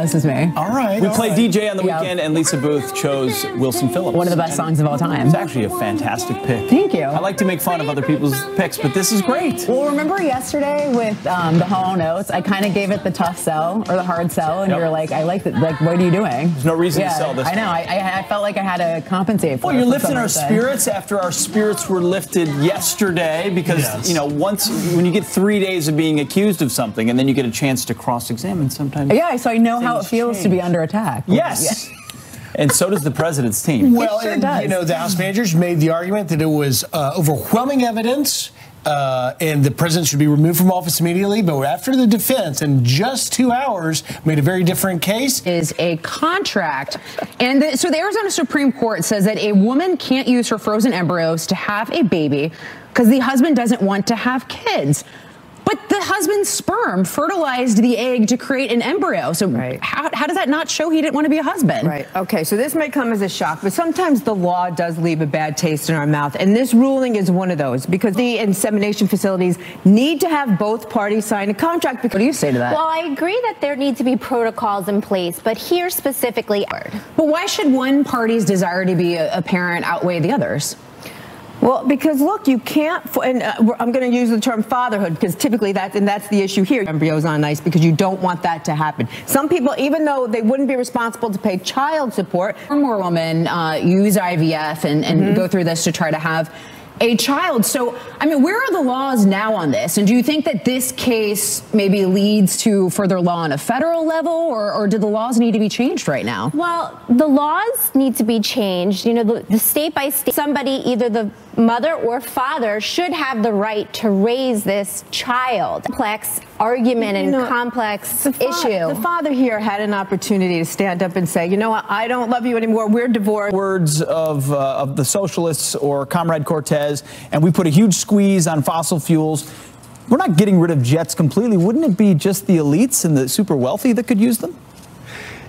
This is me. All right. We played DJ on the weekend, and Lisa Boothe chose Wilson Phillips. One of the best songs of all time. It's actually a fantastic pick. Thank you. I like to make fun of other people's picks, but this is great. Well, remember yesterday with the Hall & Oates, I kind of gave it the tough sell or the hard sell, and you were like, I like it. Like, what are you doing? There's no reason to sell this. I know. I felt like I had to compensate for it. Well, you're lifting our spirits after our spirits were lifted yesterday because, you know, when you get 3 days of being accused of something and then you get a chance to cross-examine sometimes. Yeah, so I know how it feels to be under attack. Yes. Yeah. And so does the president's team. Well, you know, the House managers made the argument that it was overwhelming evidence and the president should be removed from office immediately. But after the defense, in just 2 hours, made a very different case. Is a contract. And so the Arizona Supreme Court says that a woman can't use her frozen embryos to have a baby because the husband doesn't want to have kids. But the husband's sperm fertilized the egg to create an embryo. So how does that not show he didn't want to be a husband? Right. Okay, so this may come as a shock, but sometimes the law does leave a bad taste in our mouth. And this ruling is one of those because the insemination facilities need to have both parties sign a contract. What do you say to that? Well, I agree that there need to be protocols in place, but here specifically. But why should one party's desire to be a parent outweigh the others? Well, because look, you can't, and I'm going to use the term fatherhood because typically that's the issue here. Embryos on ice because you don't want that to happen. Some people, even though they wouldn't be responsible to pay child support, more women use IVF and go through this to try to have a child. So, I mean, where are the laws now on this? And do you think that this case maybe leads to further law on a federal level, or do the laws need to be changed right now? Well, the laws need to be changed. You know, the state by state, somebody, either the mother or father, should have the right to raise this child. Complex argument and complex issue. The father here had an opportunity to stand up and say, you know what, I don't love you anymore, we're divorced. Words of the socialists or Comrade Cortez, and we put a huge squeeze on fossil fuels. We're not getting rid of jets completely. Wouldn't it be just the elites and the super wealthy that could use them?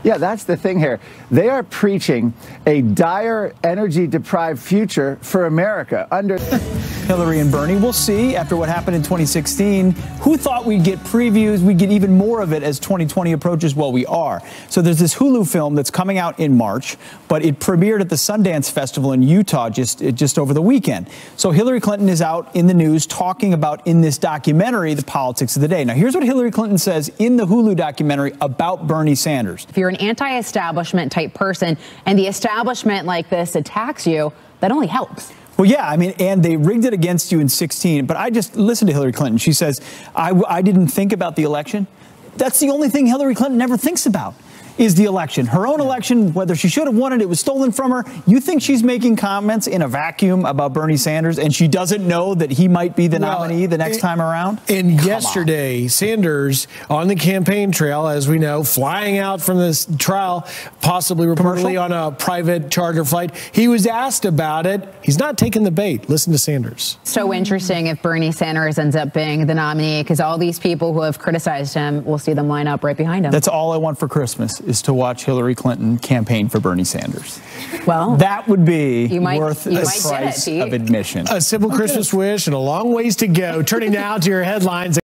Yeah, that's the thing here. They are preaching a dire, energy-deprived future for America under Hillary and Bernie. We'll see after what happened in 2016. Who thought we'd get previews? We'd get even more of it as 2020 approaches? Well, we are. So there's this Hulu film that's coming out in March, but it premiered at the Sundance Festival in Utah just over the weekend. So Hillary Clinton is out in the news talking about, in this documentary, the politics of the day. Now, here's what Hillary Clinton says in the Hulu documentary about Bernie Sanders. If you're an anti-establishment type person and the establishment like this attacks you, that only helps. Well, yeah, I mean, and they rigged it against you in 2016. But I just listened to Hillary Clinton. She says, I didn't think about the election. That's the only thing Hillary Clinton never thinks about, is the election. Her own election, whether she should have won it, it was stolen from her. You think she's making comments in a vacuum about Bernie Sanders and she doesn't know that he might be the nominee the next time around? And yesterday, Sanders on the campaign trail, as we know, flying out from this trial, possibly reportedly on a private charter flight. He was asked about it. He's not taking the bait. Listen to Sanders. So interesting if Bernie Sanders ends up being the nominee, because all these people who have criticized him, we'll see them line up right behind him. That's all I want for Christmas, is to watch Hillary Clinton campaign for Bernie Sanders. Well, that would be worth the price of admission. A simple Christmas wish and a long ways to go. Turning now to your headlines.